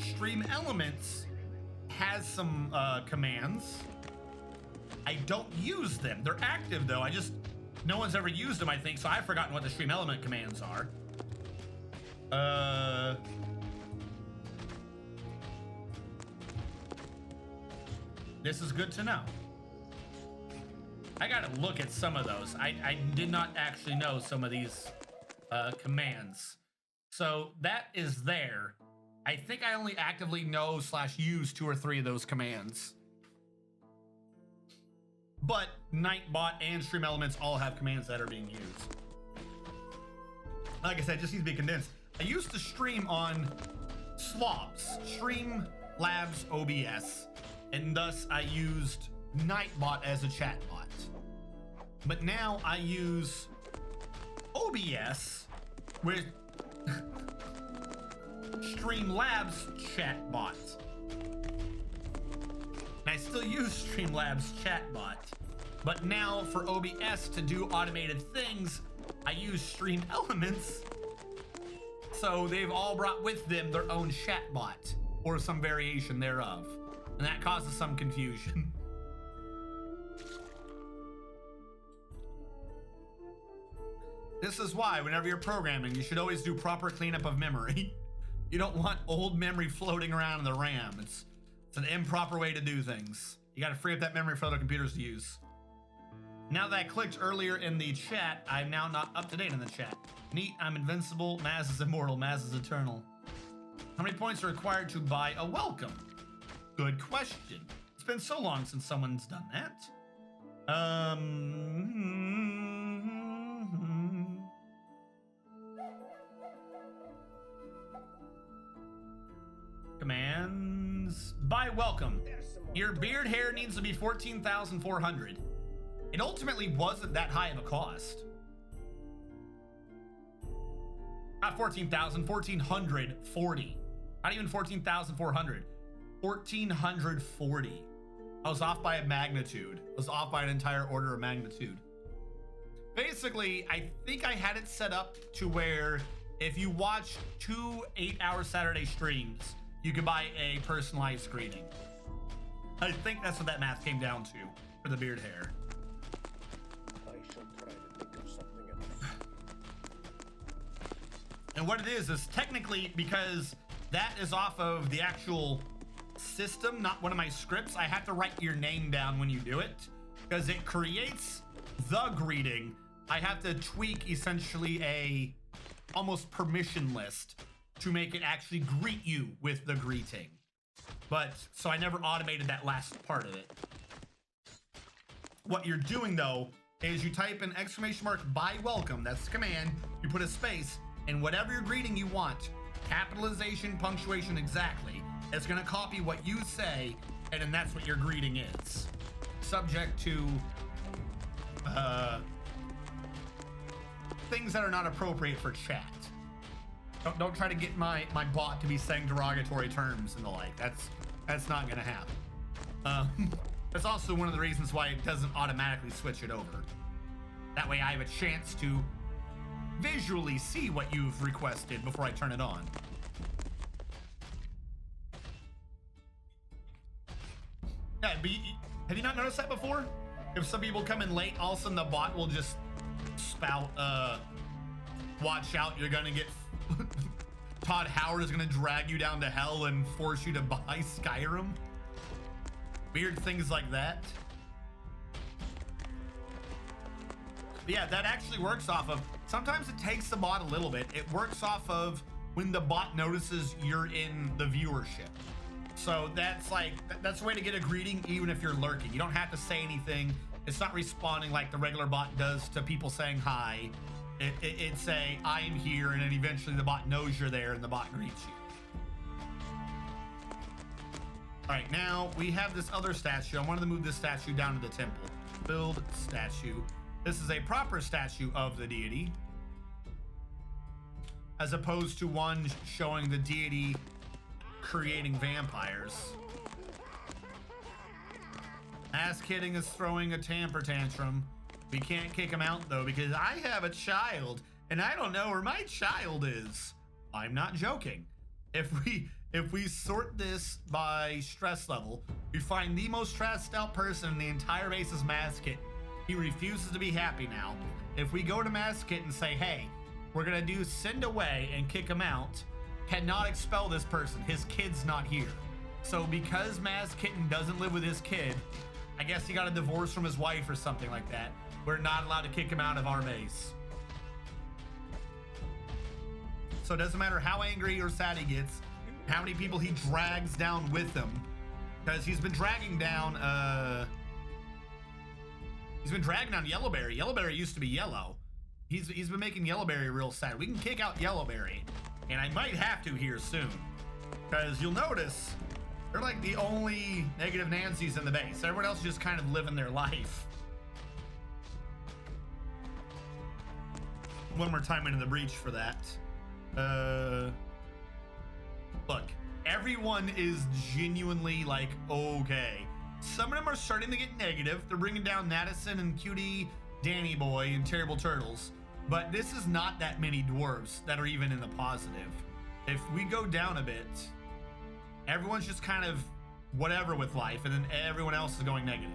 Stream Elements has some commands. I don't use them. They're active though. No one's ever used them, I think, so I've forgotten what the Stream Element commands are. This is good to know. I gotta look at some of those. I did not actually know some of these commands. So that is there. I think I only actively know / use 2 or 3 of those commands. But Nightbot and Stream Elements all have commands that are being used. Like I said, it just needs to be condensed. I used to stream on Slobs, Stream Labs OBS, and thus I used Nightbot as a chat bot. But now I use OBS with Streamlabs chatbot. And I still use Streamlabs chatbot, but now for OBS to do automated things, I use Stream Elements. So they've all brought with them their own chatbot or some variation thereof, and that causes some confusion. This is why whenever you're programming, you should always do proper cleanup of memory. You don't want old memory floating around in the RAM. It's an improper way to do things. You gotta free up that memory for other computers to use. Now that I clicked earlier in the chat, I'm now not up to date in the chat. Neat, I'm invincible, Maz is immortal, Maz is eternal. How many points are required to buy a welcome? Good question. It's been so long since someone's done that. Commands. Buy welcome. Your beard hair needs to be 14,400. It ultimately wasn't that high of a cost. Not 14,000, 1,440. Not even 14,400. 1,440. I was off by a magnitude. I was off by an entire order of magnitude. Basically, I think I had it set up to where if you watch 2 8-hour Saturday streams, you can buy a personalized greeting. I think that's what that math came down to for the beard hair. I shall try to think of something else. And what it is technically, because that is off of the actual system, not one of my scripts. I have to write your name down when you do it because it creates the greeting. I have to tweak essentially a almost permission list to make it actually greet you with the greeting. But so I never automated that last part of it. What you're doing though is you type an exclamation mark by welcome, that's the command, you put a space, and whatever your greeting you want, capitalization, punctuation exactly, it's gonna copy what you say, and then that's what your greeting is. Subject to things that are not appropriate for chat. Don't try to get my bot to be saying derogatory terms and the like. That's not gonna happen. That's also one of the reasons why it doesn't automatically switch it over. That way I have a chance to visually see what you've requested before I turn it on. Yeah, have you not noticed that before? If some people come in late, all of a sudden the bot will just spout, watch out, you're gonna get Todd Howard is gonna drag you down to hell and force you to buy Skyrim. Weird things like that. But yeah, that actually works off of, sometimes it takes the bot a little bit. It works off of when the bot notices you're in the viewership. So that's like, that's a way to get a greeting even if you're lurking. You don't have to say anything. It's not responding like the regular bot does to people saying hi. It's a, I am here, and then eventually the bot knows you're there and the bot greets you. All right, now we have this other statue. I wanted to move this statue down to the temple. Build statue. This is a proper statue of the deity, as opposed to one showing the deity creating vampires. Ass Kidding is throwing a temper tantrum. We can't kick him out though because I have a child and I don't know where my child is. I'm not joking. If we sort this by stress level, we find the most stressed out person in the entire base is Maskit. He refuses to be happy now. If we go to Maskit and say, hey, we're gonna do send away and kick him out, cannot expel this person. His kid's not here. So because Maskitten doesn't live with his kid, I guess he got a divorce from his wife or something like that. We're not allowed to kick him out of our base. So it doesn't matter how angry or sad he gets, how many people he drags down with him, because he's been dragging down Yellowberry. Yellowberry used to be yellow. He's been making Yellowberry real sad. We can kick out Yellowberry, and I might have to here soon, because you'll notice they're like the only negative Nancys in the base. Everyone else is just kind of living their life. One more time into the breach for that. Look, everyone is genuinely like, okay. Some of them are starting to get negative. They're bringing down Madison and Cutie, Danny Boy, and Terrible Turtles. But this is not that many dwarves that are even in the positive. If we go down a bit, everyone's just kind of whatever with life, and then everyone else is going negative.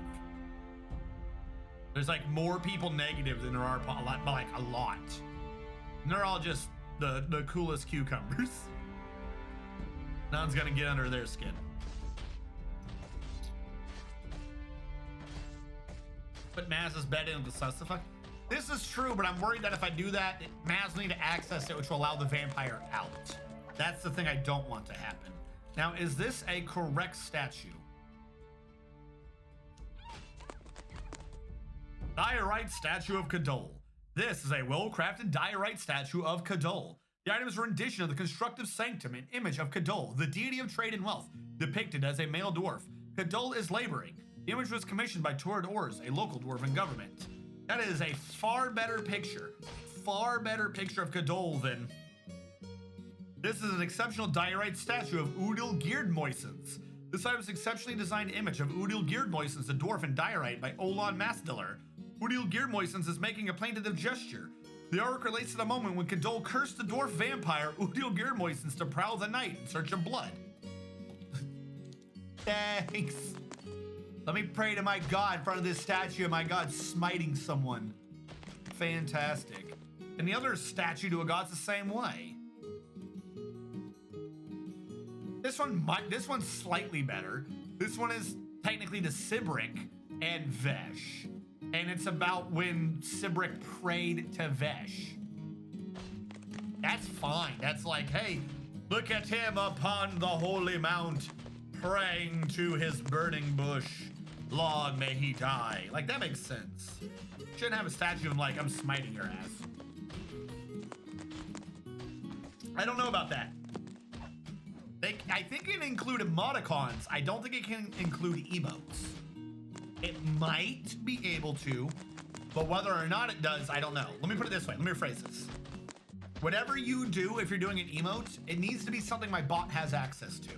There's like more people negative than there are like a lot. And they're all just the coolest cucumbers. No one's gonna get under their skin. Put Maz's bed in with the Sustify. This is true, but I'm worried that if I do that, Maz will need to access it, which will allow the vampire out. That's the thing I don't want to happen. Now, is this a correct statue? Diorite statue of Kadol. This is a well-crafted diorite statue of Kadol. The item is a rendition of the constructive sanctum and image of Kadol, the deity of trade and wealth, depicted as a male dwarf. Kadol is laboring. The image was commissioned by Torrid Ors, a local dwarven government. That is a far better picture of Kadol than... This is an exceptional diorite statue of Udil Geardmoisens. This item is an exceptionally designed image of Udil Geardmoisens, the dwarf in diorite by Olan Mastiller. Udil Geardmoisens is making a plaintive gesture. The artwork relates to the moment when Kadol cursed the dwarf vampire Udil Geardmoisens to prowl the night in search of blood. Thanks. Let me pray to my god in front of this statue of my god smiting someone. Fantastic. And the other statue to a god's the same way. This one's slightly better. This one is technically to Sibrick and Vesh. And it's about when Sibrick prayed to Vesh. That's fine. That's like, hey, look at him upon the holy mount, praying to his burning bush. Long may he die. Like, that makes sense. Shouldn't have a statue of him like, I'm smiting your ass. I don't know about that. I think it included emoticons. I don't think it can include emotes. It might be able to, but whether or not it does, I don't know. Let me put it this way. Let me rephrase this. Whatever you do, if you're doing an emote, it needs to be something my bot has access to.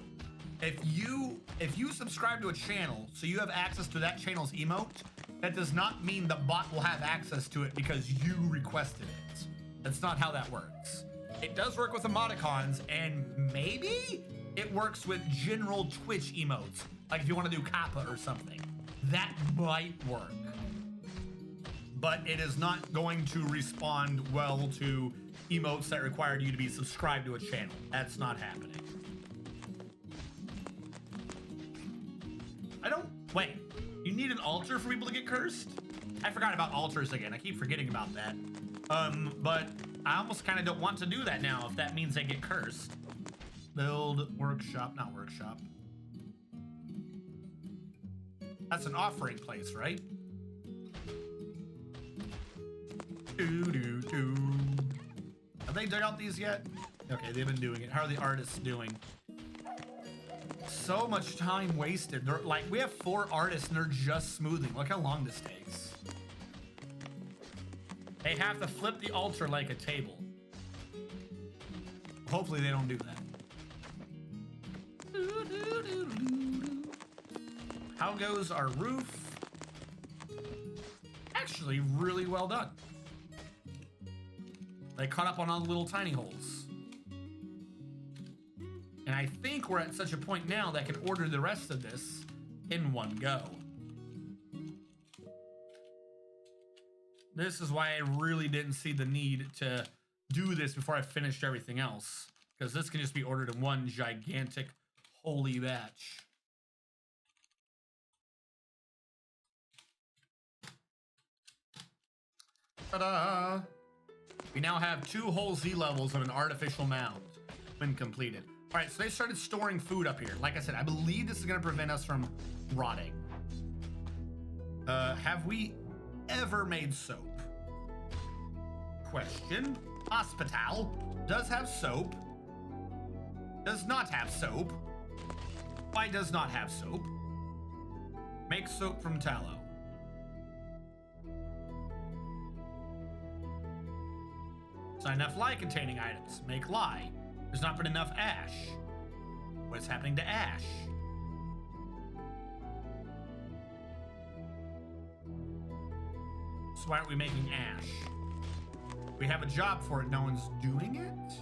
If you subscribe to a channel, so you have access to that channel's emote, that does not mean the bot will have access to it because you requested it. That's not how that works. It does work with emoticons, and maybe it works with general Twitch emotes. Like if you want to do Kappa or something. That might work. But it is not going to respond well to emotes that required you to be subscribed to a channel. That's not happening. Wait, you need an altar for people to get cursed? I forgot about altars again. I keep forgetting about that. But I almost kind of don't want to do that now if that means they get cursed. Build workshop, not workshop. That's an offering place, right? Have they dug out these yet? Okay, they've been doing it. How are the artists doing? So much time wasted. They're like, we have 4 artists and they're just smoothing. Look how long this takes. They have to flip the altar like a table. Hopefully they don't do that. How goes our roof? Actually, really well done. They caught up on all the little tiny holes. And I think we're at such a point now that I can order the rest of this in one go. This is why I really didn't see the need to do this before I finished everything else. Because this can just be ordered in one gigantic holy batch. Ta-da! We now have 2 whole Z levels of an artificial mound when completed. All right, so they started storing food up here. Like I said, I believe this is going to prevent us from rotting. Have we ever made soap? Question. Hospital does have soap. Does not have soap. Why does not have soap? Make soap from tallow. It's not enough lye containing items. Make lye. There's not been enough ash. What is happening to ash? So why aren't we making ash? We have a job for it. No one's doing it?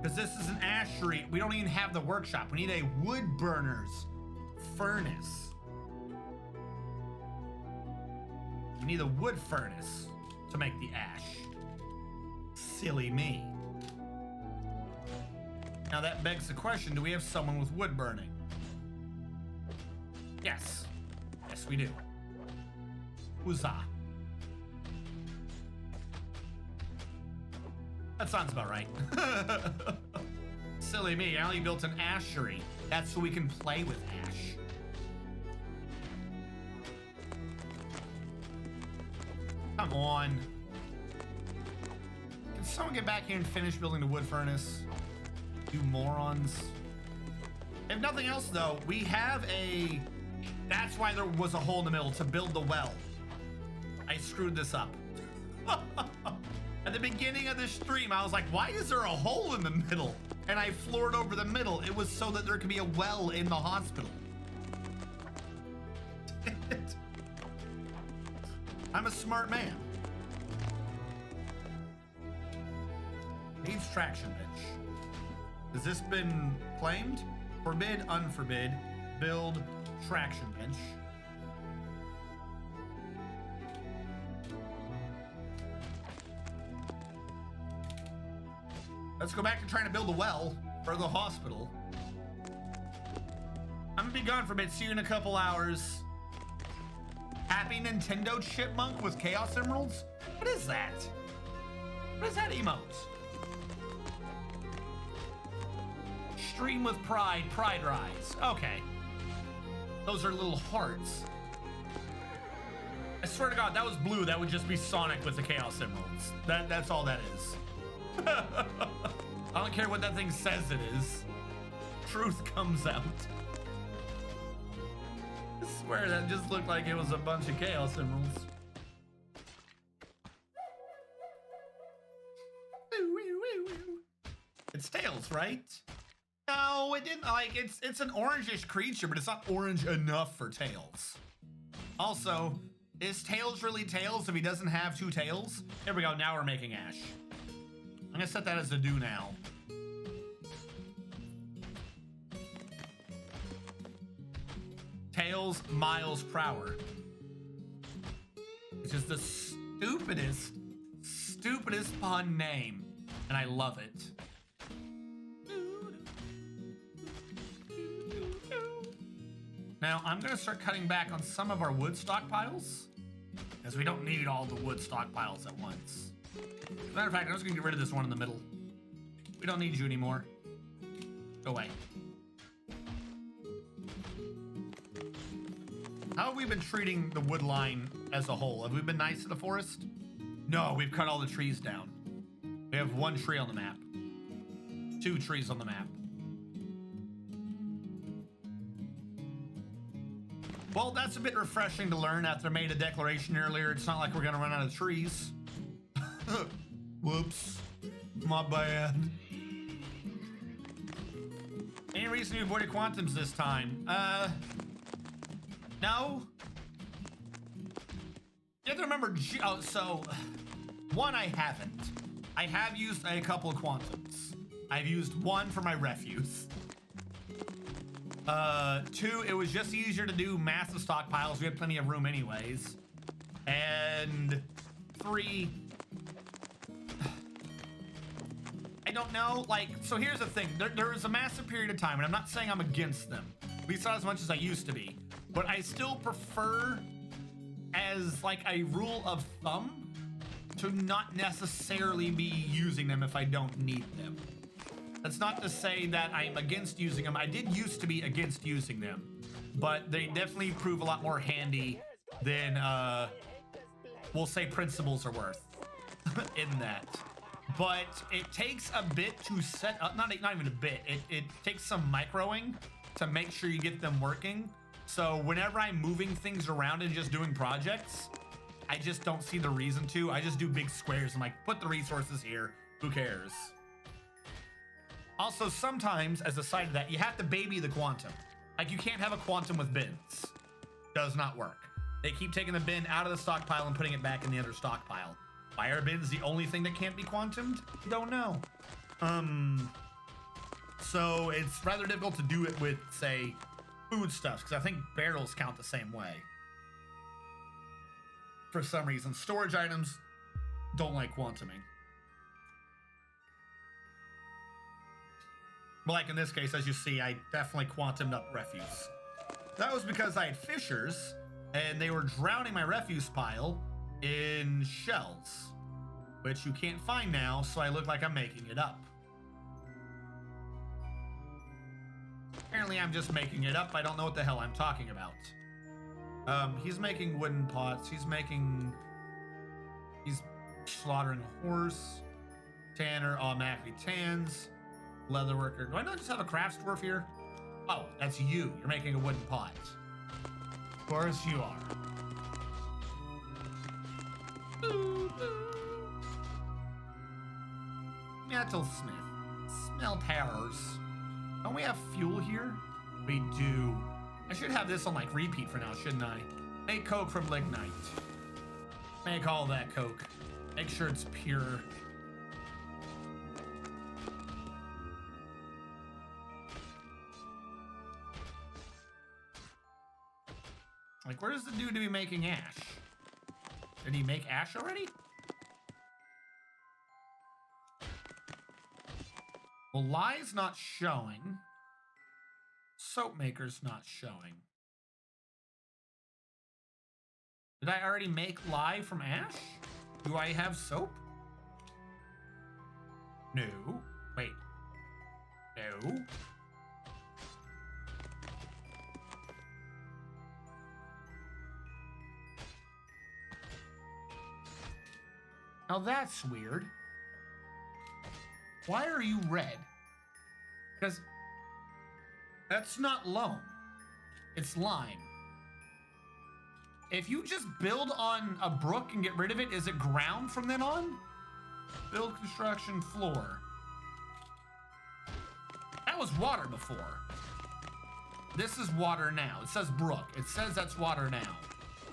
Because this is an ashery. We don't even have the workshop. We need a wood burner's furnace. We need a wood furnace to make the ash. Silly me. Now that begs the question, do we have someone with wood burning? Yes. Yes, we do. Huzzah. That sounds about right. Silly me, I only built an ashery. That's so we can play with ash. Come on. Can someone get back here and finish building the wood furnace? You morons. If nothing else though, we have a... That's why there was a hole in the middle, to build the well. I screwed this up. At the beginning of this stream, I was like, why is there a hole in the middle? And I floored over the middle. It was so that there could be a well in the hospital. I'm a smart man. Needs traction bench. Has this been claimed? Forbid, unforbid. Build traction bench. Let's go back to trying to build a well for the hospital. I'm gonna be gone for a bit. See you in a couple hours. Happy Nintendo Chipmunk with Chaos Emeralds? What is that? What is that emote? Stream with Pride, Pride Rise. Okay. Those are little hearts. I swear to God, that was blue. That would just be Sonic with the Chaos Emeralds. That's all that is. I don't care what that thing says it is. Truth comes out. I swear that just looked like it was a bunch of Chaos Emeralds. It's Tails, right? No, it didn't. Like, it's an orangish creature, but it's not orange enough for Tails. Also, is Tails really Tails if he doesn't have two tails? Here we go. Now we're making Ash. I'm gonna set that as a do now. Tails Miles per hour. Which is the stupidest pun name. And I love it. Now, I'm gonna start cutting back on some of our wood stockpiles, as we don't need all the wood stockpiles at once. As a matter of fact, I'm just gonna get rid of this one in the middle. We don't need you anymore. Go away. How have we been treating the wood line as a whole? Have we been nice to the forest? No, we've cut all the trees down. We have one tree on the map. 2 trees on the map. Well, that's a bit refreshing to learn after I made a declaration earlier. It's not like we're gonna run out of trees. Whoops. My bad. Any reason you avoided quantums this time? No. You have to remember, so, one, I haven't. I have used a couple of quantums. I've used one for my refuse. 2, it was just easier to do massive stockpiles. We had plenty of room anyways. And 3, I don't know, like, so here's the thing. There was a massive period of time, and I'm not saying I'm against them, at least not as much as I used to be, but I still prefer, as like a rule of thumb, to not necessarily be using them if I don't need them. That's not to say that I'm against using them. I did used to be against using them, but they definitely prove a lot more handy than, we'll say, principles are worth in that. But it takes a bit to set up, not even a bit, it takes some microing to make sure you get them working. So whenever I'm moving things around and just doing projects, I just don't see the reason to. I just do big squares. I'm like, put the resources here. Who cares? Also, sometimes, as a side of that, you have to baby the quantum. Like, you can't have a quantum with bins. Does not work. They keep taking the bin out of the stockpile and putting it back in the other stockpile. Why are bins the only thing that can't be quantumed? Don't know. So it's rather difficult to do it with, say, foodstuffs, because I think barrels count the same way. For some reason, storage items don't like quantuming. But like in this case, as you see, I definitely quantumed up refuse. That was because I had fishers, and they were drowning my refuse pile in shells, which you can't find now, so I look like I'm making it up. Apparently I'm just making it up. I don't know what the hell I'm talking about. He's making wooden pots. He's slaughtering a horse. Tanner automatically tans. Leatherworker. Do I not just have a crafts dwarf here? Oh, that's you. You're making a wooden pot. Of course you are. Metalsmith. Smell towers. Don't we have fuel here? We do. I should have this on like repeat for now, shouldn't I? Make coke from lignite. Make all that coke. Make sure it's pure. Like, where's the dude to be making ash? Did he make ash already? Well, lie's not showing. Soap maker's not showing. Did I already make lie from ash? Do I have soap? No. Wait. No. Now that's weird. Why are you red? Because that's not loam. It's lime. If you just build on a brook and get rid of it, is it ground from then on? Build construction floor. That was water before. This is water now. It says brook. It says that's water now.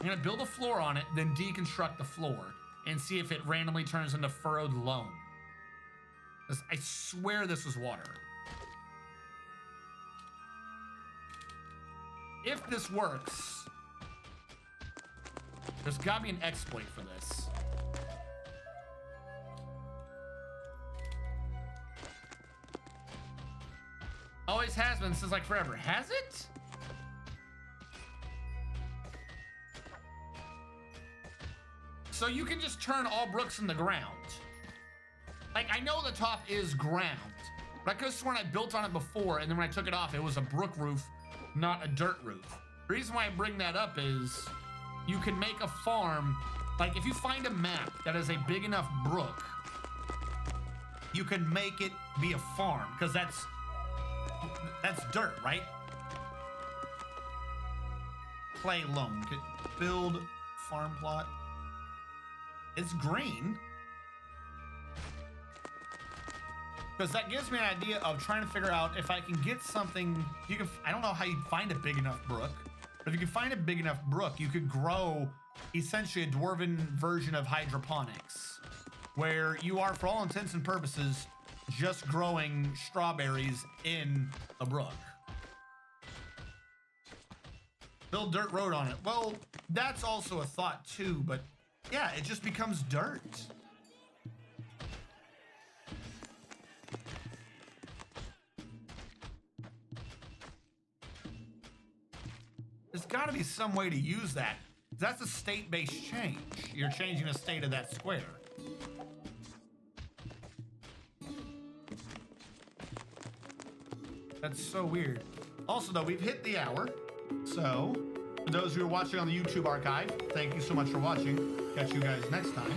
I'm gonna build a floor on it, then deconstruct the floor and see if it randomly turns into furrowed loam. I swear this was water. If this works, there's gotta be an exploit for this. Always has been since like forever. Has it? So you can just turn all brooks in the ground. Like, I know the top is ground, but I could have sworn I built on it before, and then when I took it off, it was a brook roof, not a dirt roof. The reason why I bring that up is you can make a farm. Like, if you find a map that is a big enough brook, you can make it be a farm, because that's dirt, right? Clay loam. Build farm plot. It's green. Because that gives me an idea of trying to figure out if I can get something. You can. I don't know how you'd find a big enough brook, but if you can find a big enough brook, you could grow essentially a dwarven version of hydroponics, where you are, for all intents and purposes, just growing strawberries in a brook. Build dirt road on it. Well, that's also a thought too, but yeah, it just becomes dirt. There's got to be some way to use that. That's a state-based change. You're changing the state of that square. That's so weird. Also, though, we've hit the hour. So, for those who are watching on the YouTube archive, thank you so much for watching. Catch you guys next time.